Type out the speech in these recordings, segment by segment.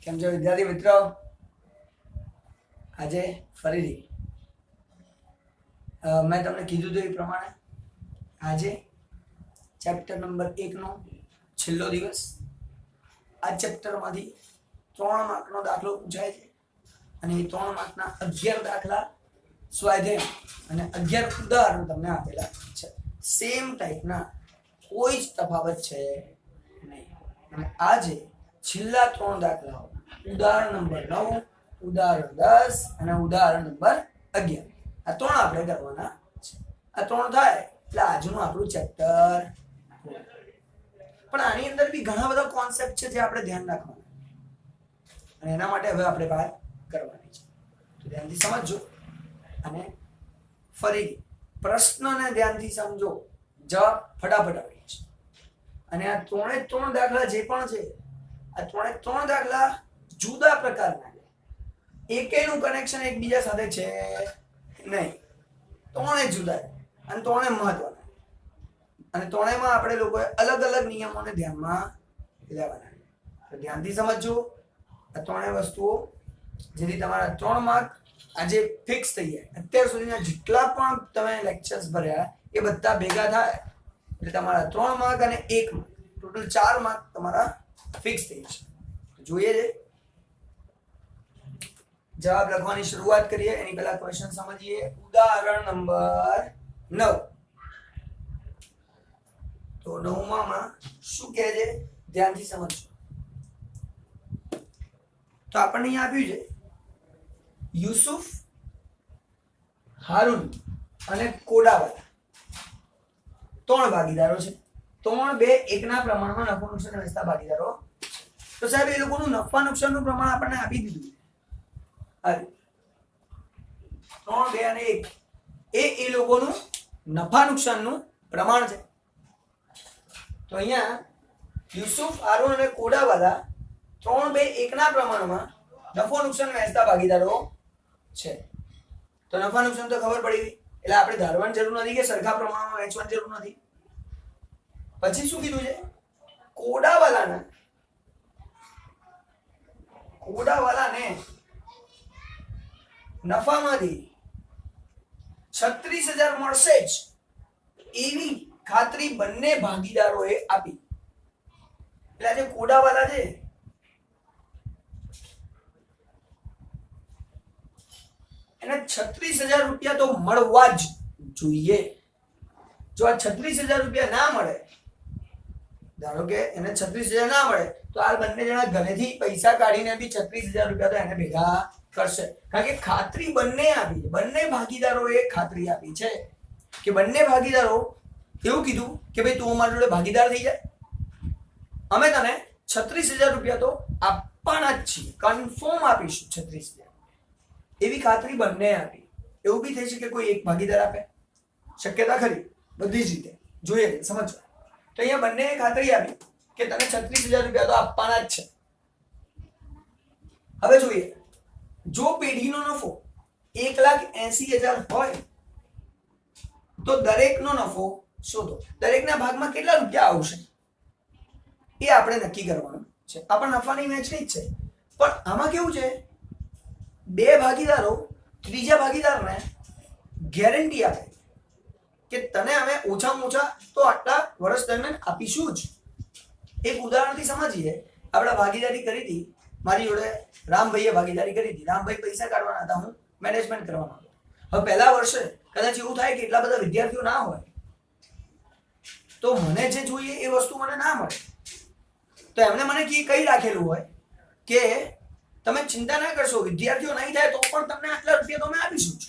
કેમ છો વિદ્યાર્થી મિત્રો? આજે ફરીથી મેં તમને કીધું હતું એ પ્રમાણે આજે ચેપ્ટર નંબર 1 નો છેલ્લો દિવસ. આ ચેપ્ટરમાંથી 3 માર્કનો દાખલો પૂછાય છે અને એ 3 માર્કના 11 દાખલા સ્વાધ્યાય અને 11 ઉદાહરણ તમને આપેલા છે. સેમ ટાઈપના, કોઈ જ તફાવત છે નહીં. અને આજે છેલ્લા 3 દાખલાઓ, ઉદાહરણ નંબર 9, ઉદાહરણ 10 અને ઉદાહરણ નંબર 11, આ 3 આપણે કરવાના છે. આ 3 થાય એટલે આજનું આપણું ચેપ્ટર. પણ આની અંદર બી ઘણા બધા કોન્સેપ્ટ છે જે આપણે ધ્યાન રાખવાના અને એના માટે હવે આપણે વાત કરવાની છે. તો ધ્યાનથી સમજજો અને ફરી પ્રશ્નને ધ્યાનથી સમજો, જવાબ ફટાફટ આવી છે. અને આ 3 દાખલા જે પણ છે, આ 3 દાખલા જુદા પ્રકારના છે. એકેયનું કનેક્શન એકબીજા સાથે છે નહીં. 3 જુદા છે અને 3 મહત્વના. અને 3માં આપણે લોકોએ અલગ અલગ નિયમોને ધ્યાનમાં લેવાના. તો ધ્યાનથી સમજજો આ 3 વસ્તુઓ, જેથી તમારા 3 માર્ક આજે ફિક્સ થઈ જાય. અત્યાર સુધીના જેટલા પણ તમે લેક્ચર્સ ભર્યા એ બધા ભેગા થાય એટલે તમારા 3 માર્ક અને 1 માર્ક, ટોટલ 4 માર્ક તમારા ફિક્સ થઈ જશે. જોઈએ છે, જવાબ લખવાની શરૂઆત કરીએ એની પહેલા ક્વેશ્ચન સમજીએ. ઉદાહરણ નંબર 9. તો 9માં શું કહે છે ધ્યાનથી સમજો. તો આપણને અહીંયા આપ્યું છે યુસુફ, હારૂન અને કોડાવાલા 3 ભાગીદારો છે. 3, 2, 1ના પ્રમાણમાં નફો નુકસાન વહેંચતા ભાગીદારો. તો સાહેબ એ લોકોનું નફા નુકસાનનું પ્રમાણ આપણને આપી દીધું છે. 3, 2 અને 1 એ લોકોનું નફા નુકસાનનું પ્રમાણ છે. તો અહીંયા યુસુફ, હારૂન અને કોડાવાલા 3, 2, 1ના પ્રમાણમાં નફો નુકસાન વહેંચતા ભાગીદારો છે. તો નફા નુકસાન તો ખબર પડી ગઈ, એટલે આપણે ધારવાની જરૂર નથી કે સરખા પ્રમાણમાં વહેંચવાની જરૂર નથી. પછી શું કીધું છે? કોડાવાલાને નફામાંથી 36,000 મળશે જ એવી ખાતરી બંને ભાગીદારોએ આપી. એટલે આજે કોડાવાલા છે એને 36,000 રૂપિયા તો મળવા જ જોઈએ. જો આ 36,000 રૂપિયા ના મળે, ધારો કે એને 36,000 ના મળે, તો આ બંને જણા ઘરેથી પૈસા કાઢીને બી 36,000 રૂપિયા તો એને ભેગા કરશે. કારણ કે ખાતરી બંને આપી છે, બંને ભાગીદારોએ ખાતરી આપી છે કે બંને ભાગીદારો એવું કીધું કે ભાઈ તું અમારી જોડે ભાગીદાર થઈ જાય, અમે તને 36,000 રૂપિયા તો આપવાના જ છીએ, કન્ફર્મ આપીશું 36,000. એવી ખાતરી બંને આપી. એવું બી થઈ શકે કોઈ એક ભાગીદાર આપે, શક્યતા ખરી બધી જ રીતે. જોઈએ સમજો. તો અહીંયા બંને ખાતરી આપી કે તને 36,000 રૂપિયા તો આપવાના જ છે. હવે જોઈએ, જો પેઢીનો નફો 1,80,000 હોય તો દરેકનો નફો શોધો. દરેકના ભાગમાં કેટલા રૂપિયા આવશે એ આપણે નક્કી કરવાનું છે. આપણે નફાની વહેંચણી જ છે. પણ આમાં કેવું છે, 2 ભાગીદારો ત્રીજા ભાગીદારને ગેરંટી આપે કે તને અમે ઓછામાં ઓછા તો આટલા વર્ષ દરમિયાન આપીશું જ. એક ઉદાહરણથી સમજીએ. આપણે ભાગીદારી કરી હતી, મારી જોડે રામભાઈએ ભાગીદારી કરી હતી. રામભાઈ પૈસા કાઢવાના હતા, હું મેનેજમેન્ટ કરવાનો હતો. હવે પહેલા વર્ષે કદાચ એવું થાય કે એટલા બધા વિદ્યાર્થીઓ ના હોય તો મને જે જોઈએ એ વસ્તુ મને ના મળે. તો એમને મને કહી રાખેલું હોય કે તમે ચિંતા ના કરશો, વિદ્યાર્થીઓ નહીં થાય તો પણ તમને આટલા રૂપિયા તો અમે આપીશું જ.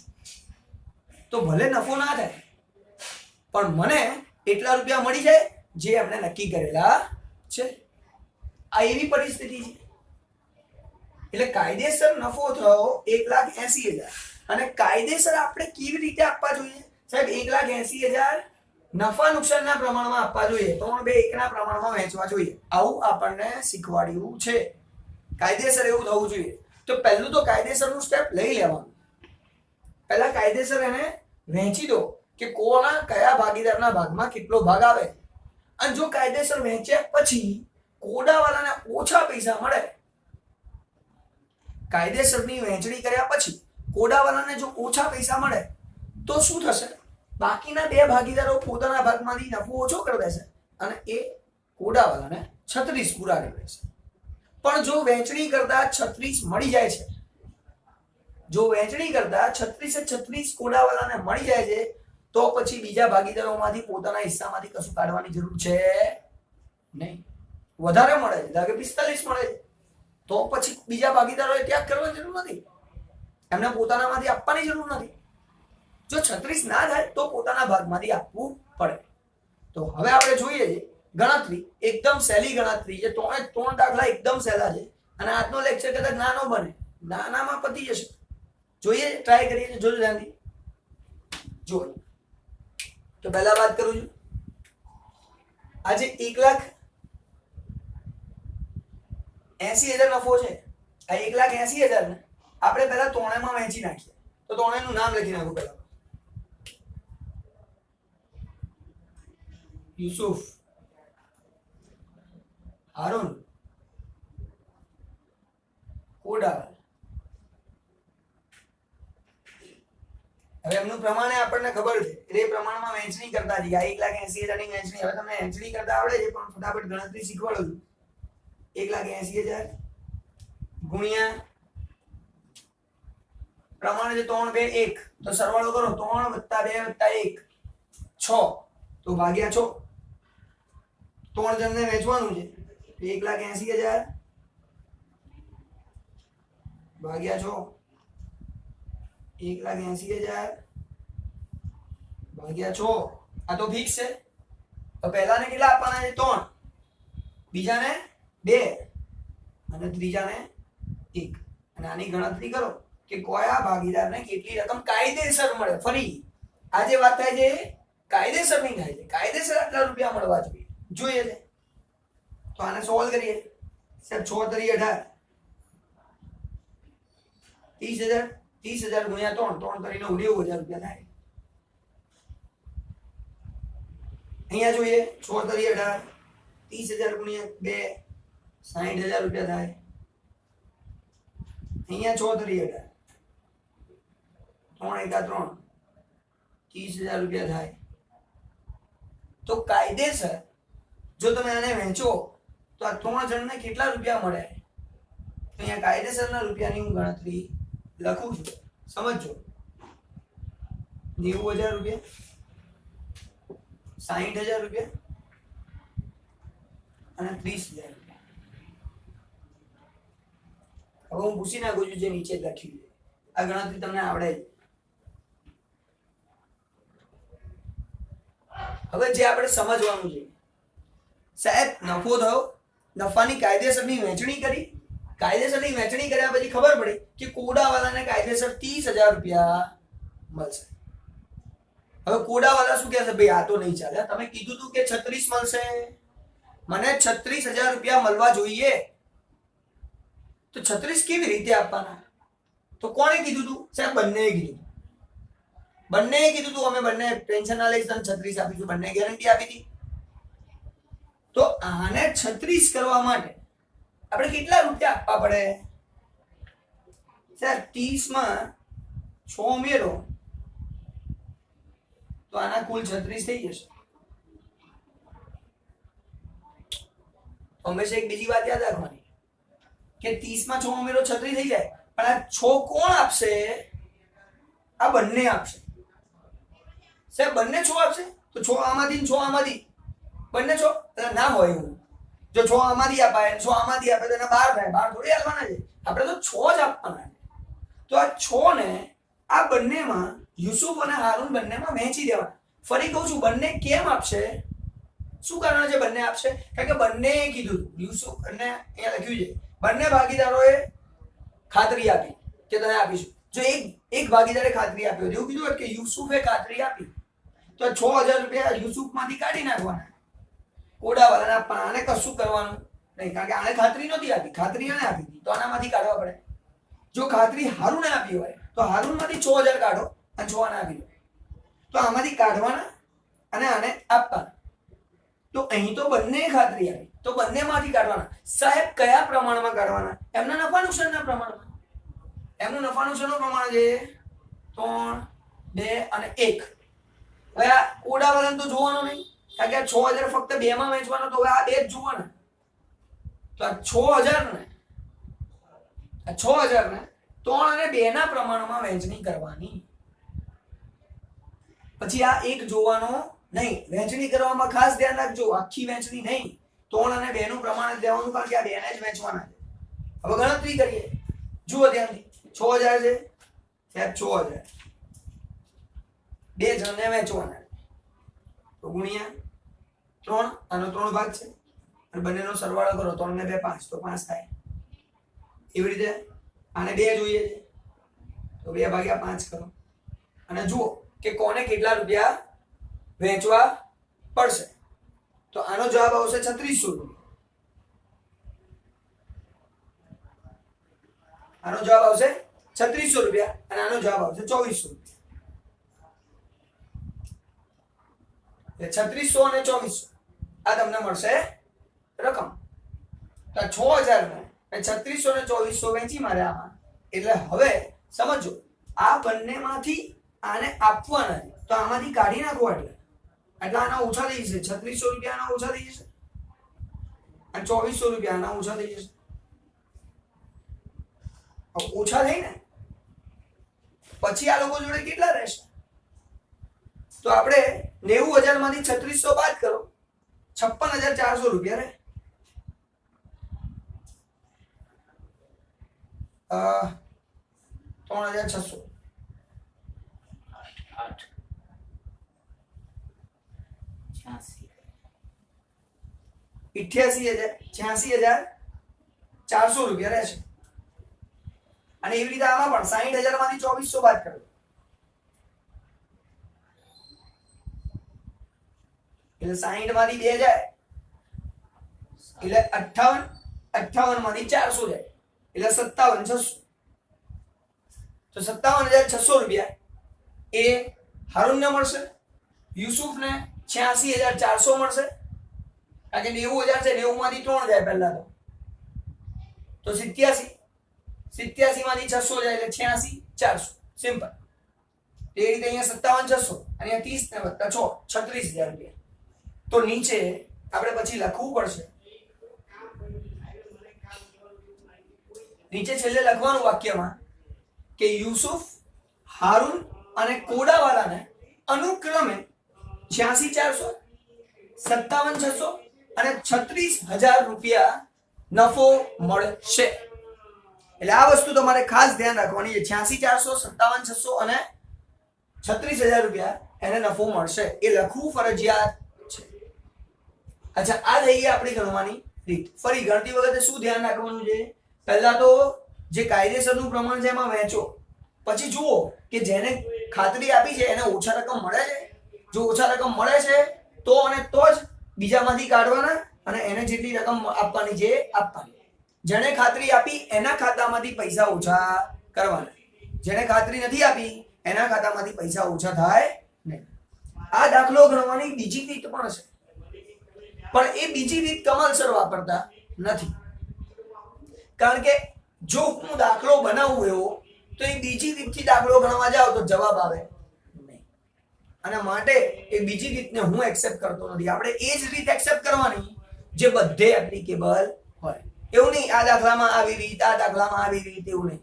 તો ભલે નફો ના થાય પણ મને એટલા રૂપિયા મળી જાય જે એમને નક્કી કરેલા છે. આ એવી પરિસ્થિતિ છે. એટલે કાયદેસર નફો થયો 1,80,000 અને કાયદેસર આપણે કેવી રીતે આપવા જોઈએ સાહેબ? 1,80,000 નફા નુકસાનના પ્રમાણમાં આપવા જોઈએ, 3, 2, 1ના પ્રમાણમાં વહેંચવા જોઈએ. આવું આપણને શીખવાડ્યું છે. કાયદેસર એવું થવું જોઈએ. તો પહેલું તો કાયદેસરનું સ્ટેપ લઈ લેવાનું. પહેલા કાયદેસર એને વહેંચી દો કે કોના કયા ભાગીદારના ભાગમાં કેટલો ભાગ આવે. અને જો કાયદેસર વહેંચ્યા પછી કોડાવાલાને ઓછા પૈસા મળે કાયદેસરની વહેંચણી કર્યા પછી કોડાવાલાને જો ઓછા પૈસા મળે તો શું થશે? બાકીના બે ભાગીદારો પોતાના ભાગમાંથી નફો ઓછો કરી દેશે અને એ કોડાવાલાને 36 પૂરા કરી દેશે. પણ જો વહેંચણી કરતા 36 મળી જાય છે, જો વહેંચણી કરતા 36 કોડાવાલાને મળી જાય છે, તો પછી બીજા ભાગીદારોમાંથી પોતાના હિસ્સામાંથી કશું કાઢવાની જરૂર છે નહીં. વધારે મળે છે, ધારો કે 45 મળે છે, તો પછી બીજા ભાગીદારોએ ત્યાગ કરવાની જરૂર નથી, એમને પોતાનામાંથી આપવાની જરૂર નથી. જો 36 ના થાય તો પોતાના ભાગમાંથી આપવું પડે. તો હવે આપણે જોઈએ છે ગણતરી, એકદમ સહેલી ગણતરી છે. ત્રણ દાખલા એકદમ સહેલા છે અને આજનો લેક્ચર કદાચ નાનો બને, નાનામાં પતી જશે. જોઈએ, ટ્રાય કરીએ, જોજો ધ્યાનથી. જો તો પહેલા વાત કરું છું, આજે 1,80,000 નફો છે. આ 1,80,000 ને આપણે પહેલા ત્રણેયમાં વહેંચી નાખીએ. તો ત્રણેયનું નામ લખી નાખું. પહેલા યુસુફ, હારૂન, કોડાવાલા. હવે એમનું પ્રમાણે આપણને ખબર છે, એ પ્રમાણમાં વહેંચણી કરતા જઈએ. આ 1,80,000 ની વહેંચણી, હવે તમને વહેંચણી કરતા આવડે છે, પણ ફટાફટ ગણતરી શીખવાડું છું. 1,80,000 ગુણ્યા પ્રમાણે છે 3, 2, 1, તો સરવાળો કરો. 3 + 2 + 1 6, તો ભાગ્યા 6. 3 જણને વેચવાનું છે, 1,80,000 ભાગ્યા 6, 1,80,000 ભાગ્યા 6. આ તો ફિક્સ છે. તો પહેલાને કેટલા આપવાના છે? 3, બીજાને 2 અને ત્રીજાને 1. અને આની ગણતરી કરો કે કયા ભાગીદારને કેટલી રકમ કાયદેસર મળે. ફરી આ જે વાત થાય છે કાયદેસરની થાય છે. કાયદેસર આટલા રૂપિયા મળવા જોઈએ છે. તો આને સોલ્વ કરીએ. સાહેબ 6 × 18 30,000 ગુણ્યા 3, 3 × 9 90,000 રૂપિયા થાય. અહીંયા જોઈએ 6 × 18 30,000 ગુણ્યા 2 60,000 રૂપિયા થાય. અહીંયા 6 × 18 3 × 3 30,000 રૂપિયા થાય. તો કાયદેસર જો તમે આને વહેંચો તો આ 3 જણને કેટલા રૂપિયા મળે? તો અહીંયા કાયદેસરના રૂપિયાની હું ગણતરી લખું છું, સમજો. 90,000 રૂપિયા, 60,000 રૂપિયા અને 30,000 રૂપિયા. હવે હું પૂછી નાખું છું જે નીચે લખ્યું છે. આ ગણતરી તમને આવડે છે. હવે જે આપણે સમજવાનું છે, સાહેબ નફો થયો, નફાની કાયદેસરની વહેંચણી કરી. કાયદેસરની વહેંચણી કર્યા પછી ખબર પડી કે કોડાવાલાને કાયદેસર 30,000 રૂપિયા મળશે. હવે કોડાવાલા શું કહેશે? ભાઈ આ તો નહીં ચાલે, તમે કીધું તું કે 36 મળશે, મને 36,000 રૂપિયા મળવા જોઈએ. તો 36 કેવી રીતે આપવાના? તો કોણે કીધું તું? સાહેબ બંનેએ કીધું. બંનેએ કીધું તું અમે બંને ટેન્શન ના લઈશ, તને 36 આપીશું, બંને ગેરંટી આપી હતી. તો આને 36 કરવા માટે આપણે કેટલા રૂપિયા આપવા પડે? સર 30 માં 6 ઉમેરો તો આના કુલ 36 થઈ જશે. હંમેશા એક બીજી વાત યાદ રાખવાની કે 30 માં 6 ઉમેરો 36 થઈ જાય, પણ આ 6 કોણ આપશે? આ બંને આપશે. સાહેબ બંને 6 આપશે તો 6 આમાંથી 6 આમાંથી બંને 6 ના હોય એવું. જો 6 આમાંથી અપાય 6 આમાંથી આપે તો એના 12 થાય. 12 થોડી આપવાના છે, આપણે તો 6 જ આપવાના છે. તો આ 6 ને આ બંનેમાં યુસુફ અને હારૂન બંનેમાં વહેંચી દેવાના. ફરી કહું છું, બંને કેમ આપશે? શું કારણ છે બંને આપશે? કારણ કે બંને કીધું યુસુફ અને અહીંયા લખ્યું છે બંને ભાગીદારોએ ખાતરી આપી કે તને આપીશું. જો એક ભાગીદારે ખાતરી આપી હોય, એવું કીધું કે યુસુફે ખાતરી આપી, તો 6,000 રૂપિયા યુસુફમાંથી કાઢી નાખવાના, કોડાવાલાને આપવાના. આને કશું કરવાનું નહીં, કારણ કે આને ખાતરી નહોતી આપી, ખાતરી આને આપી હતી, તો આનામાંથી કાઢવા પડે. જો ખાતરી હારૂને આપી હોય તો હારૂનમાંથી 6,000 કાઢો અને 6 આને આપી દો. તો આમાંથી કાઢવાના અને આને આપવાના. તો અહીં તો બંને ખાતરી આપી, તો બંનેમાંથી કાઢવાના. સાહેબ કયા પ્રમાણમાં કાઢવાના? એમના નફા નુકસાનના પ્રમાણમાં. એમનું નફાનું શેનું પ્રમાણ છે 3, 2 અને 1. હવે આ કોડાવાળાને તો જોવાનું નહીં કારણ કે આ 6000 ફક્ત 2 માં વેચવાનો તો હવે આ 2 જ જોવાના. તો આ 6000 ને 3 અને 2 ના પ્રમાણમાં વહેંચણી કરવાની. પછી આ એક જોવાનો નહીં. વહેંચણી કરવામાં ખાસ ધ્યાન રાખજો, આખી વહેંચણી નહીં, 3 અને 2 નું પ્રમાણ જ લેવાનું કારણ કે આ 2 ને જ વહેંચવાના છે. હવે ગણતરી કરીએ, જુઓ ધ્યાનથી. 6000 છે સાહેબ, 6000 2 જણને વહેંચવાના તો ગુણ્યા 3, આનો 3 ભાગ છે અને બંનેનો સરવાળો કરો, 3 ને 2 5 તો 5 થાય. એવી રીતે આને 2 જોઈએ છે તો 2 ભાગ્યા 5 કરો અને જુઓ કે કોને કેટલા રૂપિયા વેચવા પડશે. તો આનો જવાબ આવશે 3600 રૂપિયા. આનો જવાબ આવશે 3600 રૂપિયા અને આનો જવાબ આવશે 2400 રૂપિયા. 3600 અને 2400 આ તમને મળશે રકમ. તો 6000 ને 3600 ને 2400 વેચી મારે આમાં. એટલે હવે સમજો આ બંનેમાંથી આને આપવાના છે તો આમાંથી કાઢી નાખો એટલે આના ઓછા થઈ જશે. 3600 રૂપિયા આના ઓછા થઈ જશે અને 2400 રૂપિયા આના ઓછા થઈ જશે. ઓછા થઈ ને પછી આ લોકો જોડે કેટલા રહેશે? તો આપણે 90000 માંથી 3600 બાદ કરો, 56400 રૂપિયા રહે. 3600 88400 રૂપિયા રહેશે. અને એવી રીતે આમાં પણ 60000 માંથી 2400 બાદ કરો એટલે 60 માંથી 2 જાય એટલે 58 માંથી 400 જાય એટલે 57600. તો 57600 રૂપિયા એ હારૂનને મળશે, યુસુફને 86400 મળશે કારણ કે 90000 છે, 90 માંથી 3 જાય પહેલા તો 87 માંથી 600 જાય એટલે 86400. સિમ્પલ. એ રીતે અહીંયા 57600 અને અહીંયા 30 ને વત્તા 6 36000 રૂપિયા. તો નીચે આપણે પછી લખવું પડશે, નીચે છેલ્લે લખવાનું વાક્યમાં કે યુસુફ, હારૂન અને કોડાવાલાને અનુક્રમે 86400, 57600 અને 36000 રૂપિયા નફો મળશે. એટલે આ વસ્તુ તમારે ખાસ ધ્યાન રાખવાની છે. 86400, 57600 અને 36000 રૂપિયા એને નફો મળશે એ લખવું ફરજિયાત છે. અચ્છા, આ થઈ ગઈ આપણી ગણવાની રીત. ફરી ગણતી વખતે શું ધ્યાન રાખવાનું છે? પહેલા તો જે કાયદેસરનું પ્રમાણ છે એમાં વહેંચો, પછી જુઓ કે જેને ખાતરી આપી છે એને ઓછા રકમ મળે છે. જો ઓછા રકમ મળે છે તો અને તો જ બીજામાંથી કાઢવાના અને એને જેટલી રકમ આપવાની છે આપવાની. જેણે ખાતરી આપી એના ખાતામાંથી પૈસા ઓછા કરવાના, જેણે ખાતરી નથી આપી એના ખાતામાંથી પૈસા ઓછા થાય નહીં. આ દાખલો ગણવાની બીજી રીત પણ છે, પણ એ બીજી રીત કમાલસર વાપરતા નથી. કારણ કે જો હું દાખલો બનાવું એવો તો એ બીજી રીતથી દાખલો ગણવા જાવ તો જવાબ આવે નહીં, અને માટે એ બીજી રીતને હું એક્સેપ્ટ કરતો નથી. આપણે એ જ રીત એક્સેપ્ટ કરવાની જે બધે એપ્લિકેબલ હોય. એવું નહીં આ દાખલામાં આવી રીત, આ દાખલામાં આવી રીત, એવું નહીં.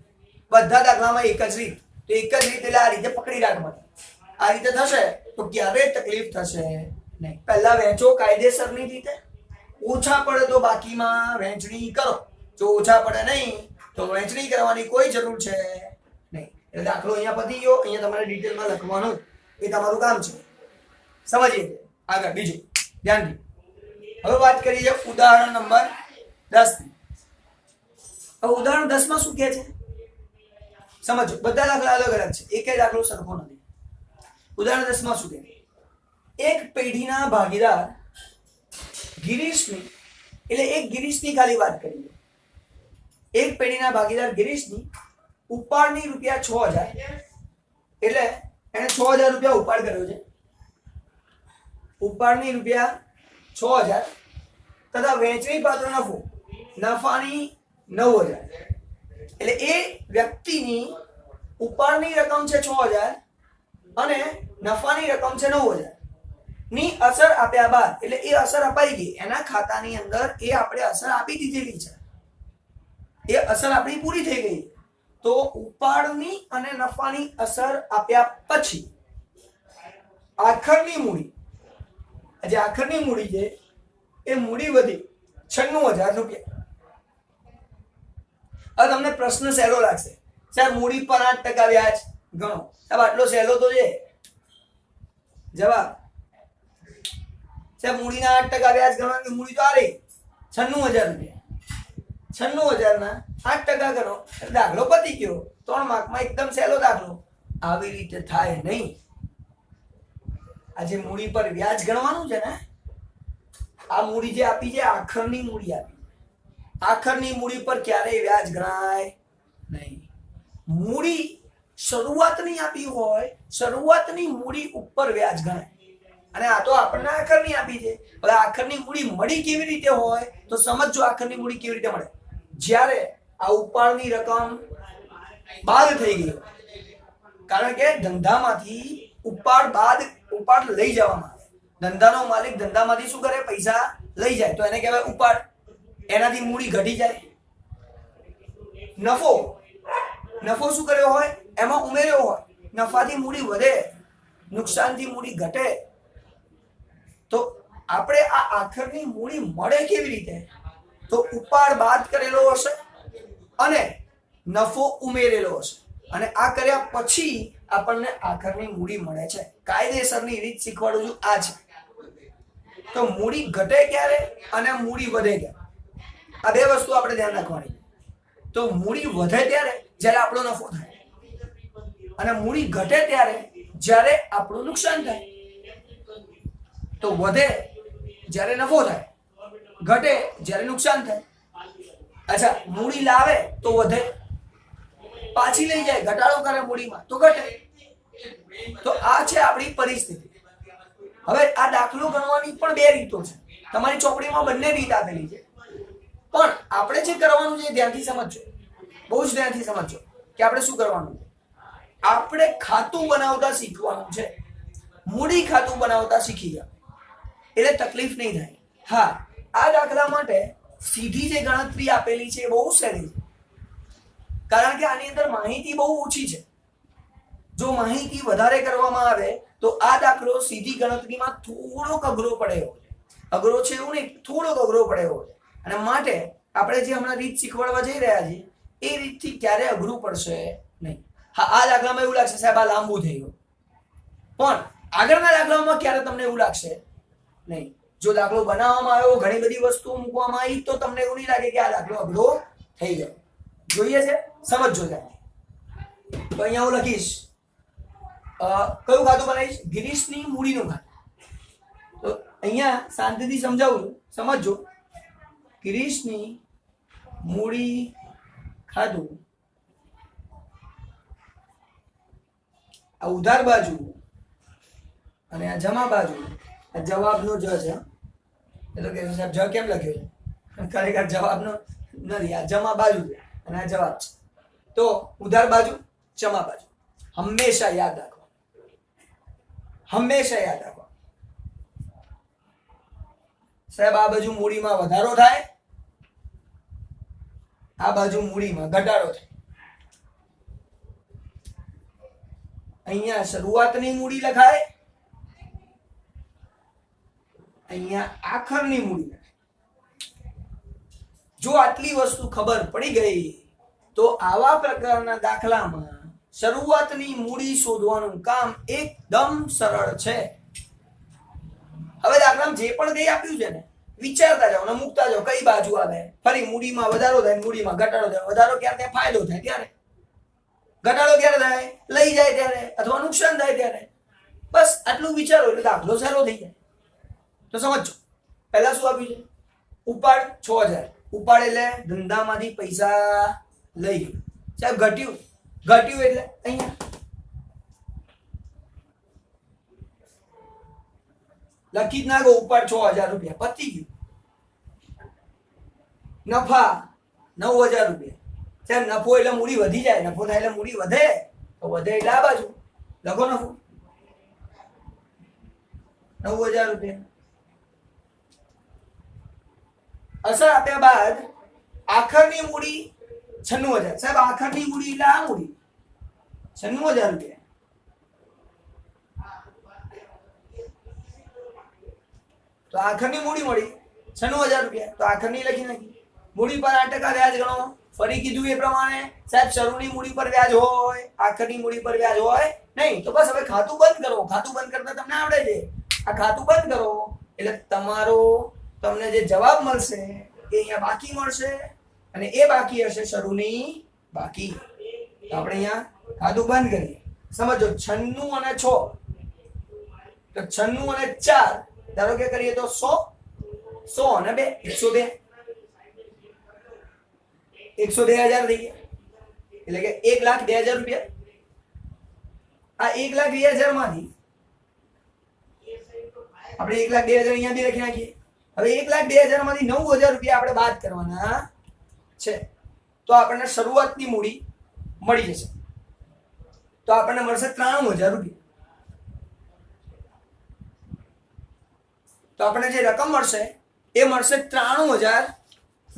બધા દાખલામાં એક જ રીત. તો એક જ રીત એટલે આ રીતે પકડી રાખવાની. આ રીતે થશે તો ક્યારેય તકલીફ થશે નહીં. પહેલા વહેંચો કાયદેસરની રીતે, ઓછા પડે તો બાકીમાં વહેંચણી કરો. જો ઓછા પડે નહીં તો વહેંચણી કરવાની કોઈ જરૂર છે નહીં. એટલે દાખલો અહીંયા પતી ગયો. અહીંયા તમારે ડિટેલમાં લખવાનું એ તમારું કામ છે. સમજીએ આગળ બીજું ધ્યાનથી. હવે વાત કરીએ ઉદાહરણ નંબર 10 ની. હવે ઉદાહરણ 10 માં શું કહે છે સમજો. બધા દાખલા અલગ અલગ છે, એક દાખલો સરખો નથી. ઉદાહરણ 10 માં શું કહે? એક પેઢીના ભાગીદાર ગિરીશની, એટલે એક ગિરીશની ખાલી વાત કરીએ. એક પેઢીના ભાગીદાર ગિરીશની ઉપાડની રૂપિયા 6000, એટલે એને 6000 રૂપિયા ઉપાડ કર્યો છે. ઉપાડની રૂપિયા 6000 તથા વહેંચણી પાત્ર નફો, નફાની 9000. એટલે એ વ્યક્તિની ઉપાડની રકમ છે 6000 અને નફાની રકમ છે 9000 ની અસર આપ્યા બાદ, એટલે એ અસર અપાઈ ગઈ, એના ખાતાની અંદર એ આપણે અસર આપી દીધેલી છે, એ અસર આપણી પૂરી થઈ ગઈ. તો ઉપાડની અને નફાની અસર આપ્યા પછી આખરની મૂડી, જે આખરની મૂડી છે એ મૂડી વધી 96,000 રૂપિયા. હવે તમને પ્રશ્ન સહેલો લાગશે, સાહેબ મૂડી પર 8% વ્યાજ ગણો. સાહેબ આટલો સહેલો તો છે જવાબ. સાહેબ મૂડીના 8% વ્યાજ ગણવાની મૂડી તો આ રહી 96,000 રૂપિયા. 96,000 ના 8% ગણો, દાખલો પતી ગયો. 3 માર્કમાં એકદમ સહેલો દાખલો. આવી રીતે થાય નહીં. આજે મૂડી પર વ્યાજ ગણવાનું છે ને, આ મૂડી જે આપી છે આખરની મૂડી આપી, આખરની મૂડી પર ક્યારેય વ્યાજ ગણાય નહીં. મૂડી શરૂઆતની આપી હોય, શરૂઆતની મૂડી ઉપર વ્યાજ ગણાય. અને આ તો આપણને આખરની આપી છે. હવે આખરની મૂડી મળી કેવી રીતે હોય તો સમજો. આખરની મૂડી કેવી રીતે મળે? જ્યારે આ ઉપાડની રકમ બાદ થઈ ગઈ, કારણ કે ધંધામાંથી ઉપાડ લઈ જવામાં આવે. ધંધાનો માલિક ધંધામાંથી શું કરે? પૈસા લઈ જાય તો એને કહેવાય ઉપાડ. એનાથી મૂડી ઘટી જાય. નફો શું કર્યો હોય એમાં ઉમેર્યો હોય, નફાથી મૂડી વધે, નુકસાનથી મૂડી ઘટે. તો આપણે આ આખરની મૂડી મળે કેવી રીતે? તો ઉપાડ બાદ કરેલો હશે અને નફો ઉમેરેલો હશે, અને આ કર્યા પછી આપણને આખરની મૂડી મળે છે. કાયદેસરની રીત શીખવાડું છું, આ છે. તો મૂડી ઘટે ક્યારે અને મૂડી વધે ક્યારે, આ બે વસ્તુ આપણે ધ્યાન રાખવાની. તો મૂડી વધે ત્યારે જ્યારે આપણો નફો થાય, અને મૂડી ઘટે ત્યારે જ્યારે આપણું નુકસાન થાય. તો વધે જ્યારે નફો થાય, ઘટે જ્યારે નુકસાન થાય. અચ્છા, મૂડી લાવે તો વધે, પાછી લઈ જાય ઘટાડો કરે મૂડીમાં તો ઘટે. તો આ છે આપણી પરિસ્થિતિ. હવે આ દાખલો ગણવાની પણ બે રીતો છે. તમારી ચોપડીમાં બંને રીત આપેલી છે, પણ આપણે જે કરવાનું છે ધ્યાનથી સમજજો, બહુ જ ધ્યાનથી સમજજો કે આપણે શું કરવાનું છે. આપણે ખાતું બનાવતા શીખવાનું છે. મૂડી ખાતું બનાવતા શીખી જાવ એટલે તકલીફ નહીં થાય. હા, આ દાખલા માટે સીધી જે ગણતરી આપેલી છે એ બહુ સહેલી છે, કારણ કે આની અંદર માહિતી બહુ ઓછી છે. જો માહિતી વધારે કરવામાં આવે તો આ દાખલો સીધી ગણતરીમાં થોડોક અઘરો પડે એવો છે. અઘરો છે એવું નહીં, થોડોક અઘરો પડે એવો છે. અને માટે આપણે જે હમણાં રીત શીખવાડવા જઈ રહ્યા છીએ એ રીતથી ક્યારે અઘરું પડશે નહીં. હા, આ દાખલામાં એવું લાગશે સાહેબ આ લાંબુ થઈ ગયું, પણ આગળના દાખલામાં ક્યારે તમને એવું લાગશે નહીં. જો દાખલો બનાવવામાં આવ્યો, ઘણી બધી વસ્તુઓ મૂકવામાં આવી, તો તમને એવું નહીં લાગે કે આ દાખલો અઘરો થઈ ગયો. જોઈએ છે, સમજજો ત્યારે. તો અહીંયા હું લખીશ કયું ખાતું બનાવીશ? ગિરીશની મૂડીનું ખાતું. તો અહીંયા શાંતિથી સમજાવું છું, સમજજો. ગિરીશની મૂડી ખાતું, આ ઉધાર બાજુ અને આ જમા બાજુ. આ જવાબનો જ છે. એ તો કે સાહેબ જ કેમ લખ્યો છે? ખરેખર જવાબનો નથી, આ જમા બાજુ છે અને આ જવાબ છે. તો ઉધાર બાજુ, જમા બાજુ હંમેશા યાદ રાખો, હંમેશા યાદ રાખો. સાહેબ આ બાજુ મૂડીમાં વધારો થાય, આ બાજુ મૂડીમાં ઘટાડો થાય. અહીંયા શરૂઆતની મૂડી લખાય, અહીંયા આખરની મૂડી લખાય. જો આટલી વસ્તુ ખબર પડી ગઈ તો આવા પ્રકારના દાખલામાં શરૂઆતની મૂડી શોધવાનું કામ એકદમ સરળ છે. હવે દાખલામાં જે પણ કંઈ આપ્યું છે ને વિચારતા જાઓ અને મૂકતા જાઓ કઈ બાજુ આવે. ફરી મૂડીમાં વધારો થાય, મૂડીમાં ઘટાડો થાય. વધારો ક્યારે થાય? ફાયદો થાય ત્યારે. ઘટાડો ક્યારે થાય? લઈ જાય ત્યારે, અથવા નુકસાન થાય ત્યારે. બસ આટલું વિચારો એટલે દાખલો સહેલો થઈ જાય. તો સમજો, પહેલા શું આપ્યું છે? ઉપાડ 6000. ઉપાડ એટલે ધંધામાંથી પૈસા લઈ ગયો. સાહેબ ઘટ્યું, ઘટ્યું એટલે અહીંયા લખી જ નાખો ઉપાડ 6000 રૂપિયા, પતી ગયું. નફા 9000 રૂપિયા. સાહેબ નફો એટલે મૂડી વધી જાય, નફો થાય એટલે મૂડી વધે, તો વધે એટલે આ બાજુ લખો નફો 9000 રૂપિયા. અસર આપ્યા બાદ આખરની મૂડી 96000. સાહેબ આખરની મૂડી એટલે આ મૂડી 96000 રૂપિયા. તો આખરની મૂડી મળી 96000 રૂપિયા. તો આખરની લખી નાખી. મૂડી પર 8% વ્યાજ ગણો. ફરી કીધું એ પ્રમાણે સાહેબ શરૂની મૂડી પર વ્યાજ હોય, આખરની મૂડી પર વ્યાજ હોય નહીં. તો બસ હવે ખાતું બંધ કરો. ખાતું બંધ કરતા તમને આવડે છે. આ ખાતું બંધ કરો એટલે તમને જે જવાબ મળશે એ અહીંયા બાકી મળશે, અને એ બાકી હશે શરૂની બાકી. તો આપણે અહીંયા ખાતું બંધ કરીએ. સમજો 96 અને 6, તો 96 અને 4 ધારો કે કરીએ તો 100 અને 2 102,000 થઈ ગયા. એટલે કે 1,02,000 રૂપિયા. આ 1,02,000 માંથી આપણે 1,02,000 અહીંયા બી લખી નાખીએ. હવે 1,02,000 માંથી 9,000 રૂપિયા આપણે બાદ કરવાના છે. તો આપણને શરૂઆતની મૂડી મળી જશે. તો આપણને મળશે 93,000 રૂપિયા. તો આપણને જે રકમ મળશે એ મળશે 93,000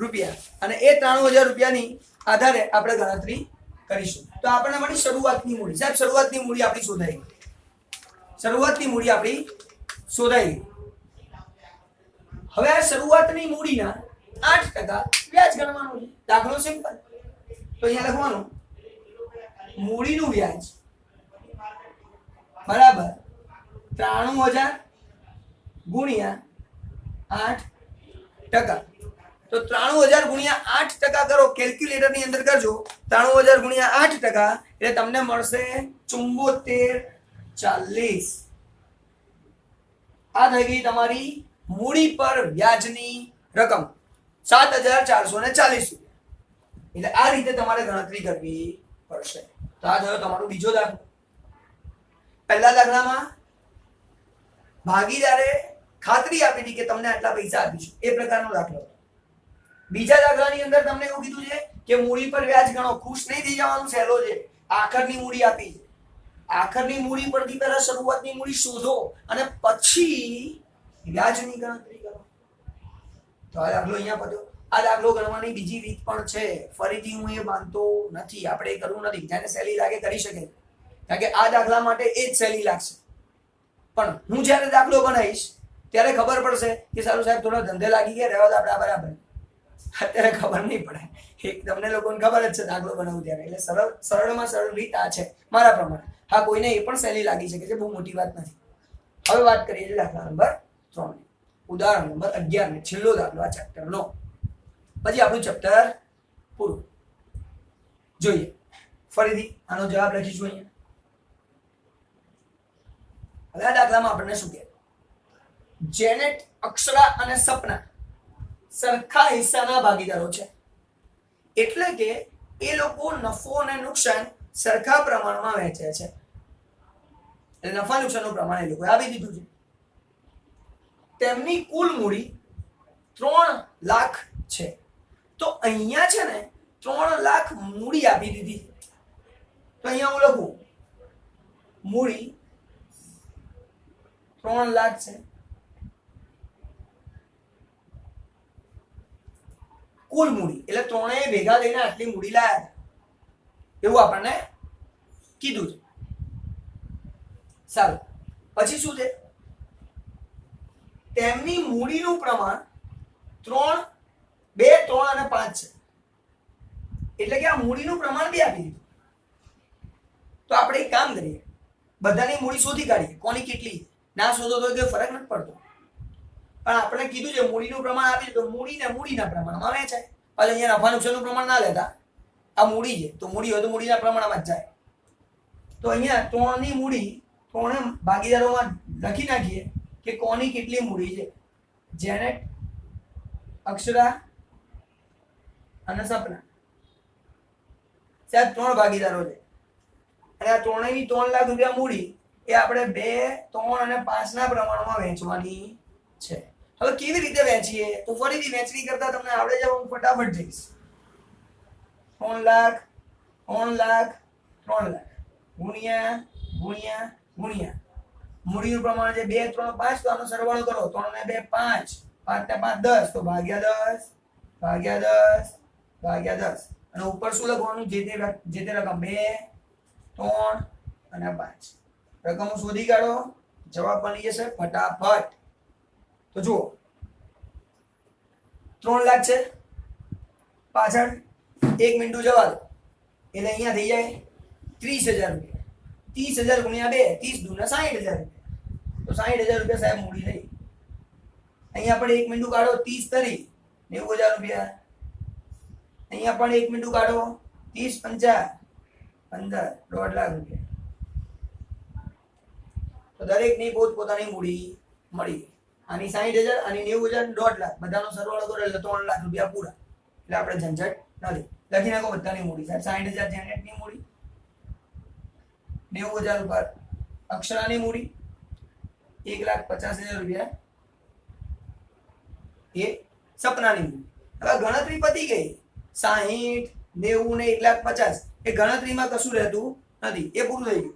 રૂપિયા. અને એ 93,000 રૂપિયાની આધારે આપણે ગણતરી કરીશું. તો આપણને મળી શરૂઆતની મૂડી. સાહેબ શરૂઆતની મૂડી આપણી શોધાઈ ગઈ. શરૂઆતની મૂડી આપણી શોધાઈ ગઈ. હવે આ શરૂઆતની મૂડીના 8% વ્યાજ ગણવાનું છે. દાખલો સિમ્પલ. તો અહીંયા લખવાનું મૂડીનું વ્યાજ બરાબર 93,000 ગુણ્યા 8%. તો 93,000 ગુણ્યા 8% કરો. કેલ્ક્યુલેટરની અંદર કરજો. 93,000 ગુણ્યા 8% એટલે તમને મળશે 7440. આ થઈ ગઈ તમારી મૂડી પર વ્યાજની રકમ 7,440 રૂપિયા. એટલે આ રીતે તમારે ગણતરી કરવી પડશે. તો આ થયો તમારો બીજો દાખલો. પહેલા દાખલામાં ભાગીદારે ખાતરી આપી હતી કે તમને આટલા પૈસા આપીશું, એ પ્રકારનો દાખલો. બીજા દાખલાની અંદર તમને એવું કીધું છે કે મૂડી પર વ્યાજ ગણો. ખુશ નહીં થઈ જવાનું, સહેલો છે. આખરની મૂડી આપી છે. આખરની મૂડી પરથી પહેલા શરૂઆતની મૂડી શોધો અને પછી વ્યાજની ગણતરી કરો. તો આ દાખલો અહીંયા પત્યો. આ દાખલો ગણવાની બીજી રીત પણ છે. ફરીથી હું એ માનતો નથી, આપણે એ કરવું નથી. જેને સહેલી લાગે કરી શકે, કારણ કે આ દાખલા માટે એ જ સહેલી લાગશે. પણ હું જ્યારે દાખલો બનાવીશ ત્યારે ખબર પડશે કે સારું સાહેબ થોડા ધંધે લાગી ગયા, રહેવા દો આપણે બરાબર. અત્યારે ખબર નહીં પડે. તમને લોકોને ખબર જ છે દાખલો બનાવું ત્યારે. એટલે સરળમાં સરળ રીત આ છે મારા પ્રમાણે. હા, કોઈને એ પણ સહેલી લાગી શકે છે, બહુ મોટી વાત નથી. હવે વાત કરીએ છીએ દાખલા નંબર 3. ઉદાહરણ નંબર 11 ને છેલ્લો દાખલો આ ચેપ્ટરનો. પછી આપણું ચેપ્ટર પૂરું. જોઈએ ફરીથી આનો જવાબ લખીશું અહીંયા. હવે આ દાખલામાં આપણને શું કહે? જેનેટ, અક્ષરા અને સપના સરખા હિસ્સાના ભાગીદારો છે. એટલે કે એ લોકો નફો અને નુકસાન સરખા પ્રમાણમાં વહેંચે છે. એટલે નફા નુકસાનનું પ્રમાણ એ લોકો આપી દીધું છે. તેમની કુલ મૂડી 3 લાખ છે. તો અહીંયા છે ને 3 લાખ મૂડી આપી દીધી. તો અહીંયા હું લખું મૂડી 3 લાખ છે. કુલ મૂડી એટલે ત્રણેય ભેગા થઈને આટલી મૂડી લાયા એવું આપણને કીધું છે. સારું, પછી શું છે? તેમની મૂડીનું પ્રમાણ 3, 2, 3 અને 5 છે. એટલે કે આ મૂડીનું પ્રમાણ બી આપી દીધું. તો આપણે એક કામ કરીએ, બધાની મૂડી શોધી કાઢીએ કોની કેટલી. ના શોધો તો કોઈ ફરક નથી પડતો, પણ આપણે કીધું છે મૂડીનું પ્રમાણ આપી તો મૂડીને મૂડીના પ્રમાણમાં વેચાય. પાછું અહીંયા નફા નુકસાનનું પ્રમાણ ના લેતા. આ મૂડી છે તો મૂડી હોય તો મૂડીના પ્રમાણમાં જ જાય. તો અહીંયા 3ની મૂડી 3 ભાગીદારોમાં લખી નાખીએ કે કોની કેટલી મૂડી છે. જેનેટ, અક્ષરા અને સપના. સાહેબ 3 ભાગીદારો છે અને આ ત્રણેયની 3 લાખ રૂપિયા મૂડી એ આપણે 2, 3 અને 5 ના પ્રમાણમાં વહેંચવાની છે. હવે કેવી રીતે વહેંચીએ? તો ફરીથી વહેંચણી કરતા તમને આવડે છે, હું ફટાફટ જઈશ. 3 લાખ 3 લાખ 3 લાખ ગુણ્યા ગુણ્યા ગુણ્યા મૂડીનું પ્રમાણ છે 2 3 5 તો આનો સરવાળો કરો 3 ને 2 5 5 ને 5 10 તો ભાગ્યા 10 ભાગ્યા 10 ભાગ્યા 10 અને ઉપર શું લખવાનું જે તે રકમ 2 3 અને 5 રકમો શોધી કાઢો જવાબ બની જશે ફટાફટ તો જુઓ 3 લાખ છે પાછળ 1 મિનિટ જવા દો એટલે અહીંયા થઈ જાય 30,000 રૂપિયા 30,000 ગુણ્યા 2 30 દૂના 60,000 રૂપિયા તો 60,000 રૂપિયા સાહેબ મૂડી થઈ અહીંયા પણ 1 મિનિટ કાઢો 30 તરી 90,000 રૂપિયા અહીંયા પણ 1 મિનિટ કાઢો 30 50 15 1.5 લાખ રૂપિયા તો દરેકની પોતપોતાની મૂડી મળી આની 60,000 આની 90,000 1.5 લાખ બધાનો સરવાળો કરો એટલે 3 લાખ રૂપિયા પૂરા એટલે આપણે ઝંઝટ નથી લખી નાખો બધાની મૂડી સાહેબ 60,000 જેનેટની મૂડી 90,000 ઉપર અક્ષરાની મૂડી 1,50,000 રૂપિયા એ સપનાની મૂડી હવે ગણતરી પતી ગઈ 60 90 ને 1,50,000 એ ગણતરીમાં કશું રહેતું નથી એ પૂરું થઈ ગયું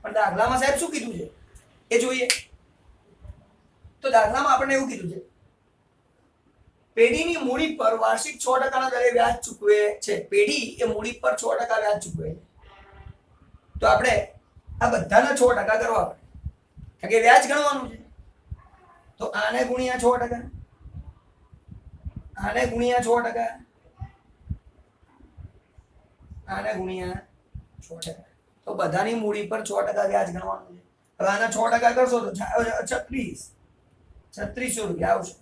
પણ દાખલામાં સાહેબ શું કીધું છે એ જોઈએ તો દાખલામાં આપણને એવું કીધું છે પેઢીની મૂડી પર વાર્ષિક 6% ના દરે વ્યાજ ચૂકવે છે પેઢી એ મૂડી પર 6% વ્યાજ ચૂકવે છે તો આપણે આ બધાના 6% કરવા પડે કારણ કે વ્યાજ ગણવાનું છે તો આને ગુણ્યા 6% આને ગુણ્યા 6% આને ગુણ્યા 6% તો બધાની મૂડી પર 6% વ્યાજ ગણવાનું છે હવે આના 6% કરશો તો 3600 રૂપિયા આવશે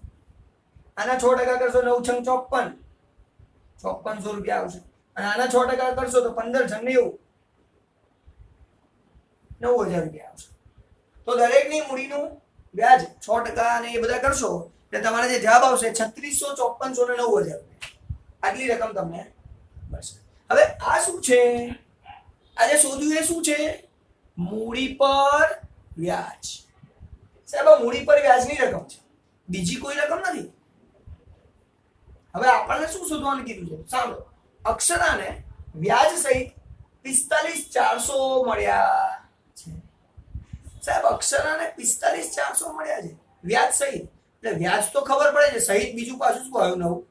આના 6% કરશો 9 છંગ 5400 રૂપિયા આવશે અને આના 6% કરશો તો 15 છંગ 90,000 રૂપિયા આવશે તો દરેકની મૂડીનું વ્યાજ 6% અને એ બધા કરશો એટલે તમારે જે જવાબ આવશે 3600 5400 ને 90,000 રૂપિયા આટલી રકમ તમને મળશે હવે આ શું છે આજે શોધ્યું એ શું છે મૂડી પર વ્યાજ સાહેબ મૂડી પર વ્યાજની રકમ છે બીજી કોઈ રકમ નથી હવે આપણને શું શોધવાનું કીધું છે સાંભળો અક્ષરાને વ્યાજ સહિત 45,400 મળ્યા છે સાહેબ અક્ષરાને 45,400 મળ્યા છે વ્યાજ સહિત એટલે વ્યાજ તો ખબર પડે છે સહિત બીજું પાછું શું આવ્યું નવું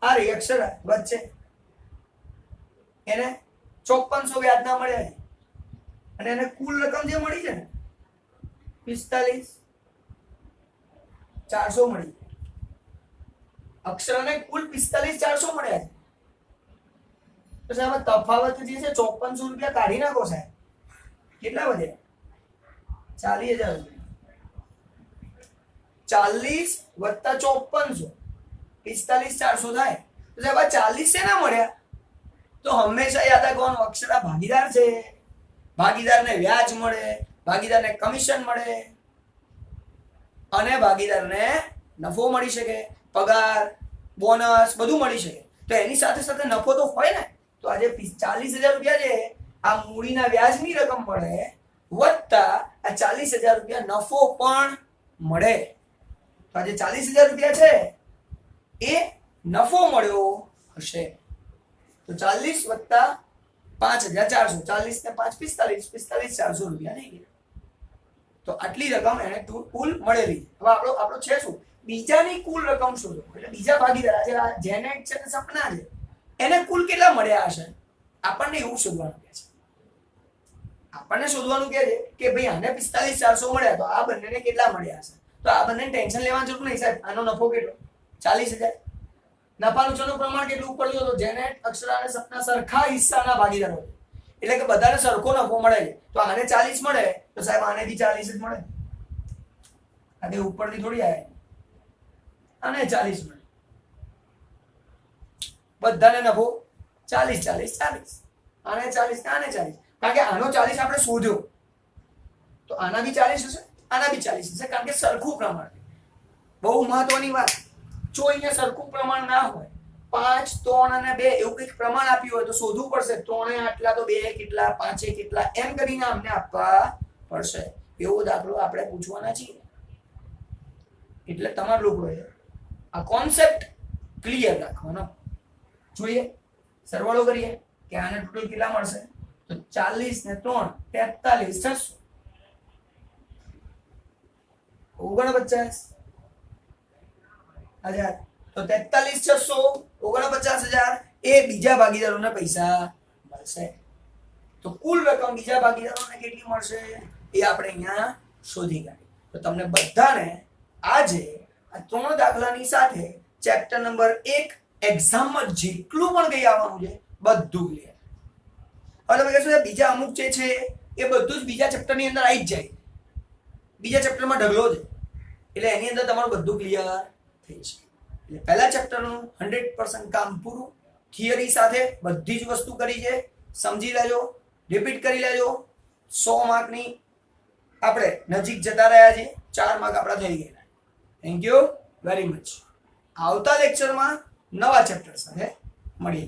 આ રહી અક્ષરા વચ્ચે એને 5400 વ્યાજ ના મળ્યા છે અને એને કુલ રકમ જે મળી છે ને 45,400 મળી અક્ષરને કુલ 45,400 મળ્યા છે તો સાહેબ તફાવત જે છે 5400 રૂપિયા કાઢી નાખો સાહેબ કેટલા વધ્યા 40,000 રૂપિયા 40 + 5400 45,400 થાય તો સાહેબ આ 40 શેના મળ્યા તો હંમેશા યાદ રાખવાનું અક્ષરા ભાગીદાર છે ભાગીદારને વ્યાજ મળે ભાગીદારને કમિશન મળે અને ભાગીદારને નફો મળી શકે પગાર બોનસ બધું મળી શકે તો એની સાથે સાથે નફો તો હોય ને તો આજે 40,000 રૂપિયા છે આ મૂડીના વ્યાજની રકમ મળે વત્તા આ 40,000 રૂપિયા નફો પણ મળે તો આજે 40,000 રૂપિયા છે એ નફો મળ્યો હશે તો 40 વત્તા 5,400 40 ને 5 45,400 રૂપિયા નહીં ગયા તો આટલી રકમ એને કુલ મળેલી હવે આપણો છે શું બીજાની કુલ રકમ શોધો એટલે બીજા ભાગીદાર આજે આ જેનેટ છે ને સપના છે એને કુલ કેટલા મળ્યા હશે આપણને એવું શોધવાનું કહે છે આપણને શોધવાનું કહે છે કે ભાઈ આને 45,400 મળ્યા તો આ બંનેને કેટલા મળ્યા હશે તો આ બંનેને ટેન્શન લેવાની જરૂર નહીં સાહેબ આનો નફો કેટલો 40,000 નફાનું ચનું પ્રમાણ કેટલું ઉપર જો તો જેનેટ અક્ષરા અને સપના સરખા હિસ્સાના ભાગીદારો એટલે કે બધાને સરખો નફો મળે છે તો આને 40 મળે તો સાહેબ આને બી 40 જ મળે આ ઉપરથી થોડી આવે આને 40 મળે બધાને નફો 40 40 40 આને 40 આને 40 કારણ કે આનો 40 આપણે શોધ્યો તો આના બી 40 હશે આના બી 40 હશે કારણ કે સરખું પ્રમાણ બહુ મહત્વની વાત જો અહીંયા સરખું પ્રમાણ ના હોય 5 3 અને 2 એવું કંઈક પ્રમાણ આપ્યું હોય તો શોધવું પડશે 3 આટલા તો 2 કેટલા 5 કેટલા એમ કરીને અમને આપવા પડશે એવો દાખલો આપણે પૂછવાના છીએ એટલે તમારા લોકોએ આ કોન્સેપ્ટ ક્લિયર રાખવાનો. જોઈએ સરવાળો કરીએ કે આને ટોટલ કેટલા મળશે, તો 40 ને 3 43 600 49,000. તો 43,600 49,000 એ બીજા ભાગીદારોને પૈસા મળશે. તો કુલ રકમ બીજા ભાગીદારોને કેટલી મળશે એ આપણે અહીંયા શોધી કાઢી. તો તમને બધાને આજે આ 3 દાખલાની સાથે ચેપ્ટર નંબર 1 એક્ઝામમાં જેટલું પણ કઈ આવવાનું છે બધું ક્લિયર. હવે તમે કહેશો બીજા અમુક જે છે એ બધું જ બીજા ચેપ્ટરની અંદર આવી જ જાય, બીજા ચેપ્ટરમાં ઢગલો છે એટલે એની અંદર તમારું બધું ક્લિયર થઈ જશે. એટલે પહેલા ચેપ્ટરનું 100% કામ પૂરું, થિયરી સાથે બધી જ વસ્તુ કરી છે, સમજી લેજો, રિપીટ કરી લેજો. 100 માર્કની આપણે નજીક જતા રહ્યા છીએ, 4 માર્ક આપણા થઈ ગયા. Thank you very much. આવતા લેક્ચરમાં નવા ચેપ્ટર સાથે મળીએ.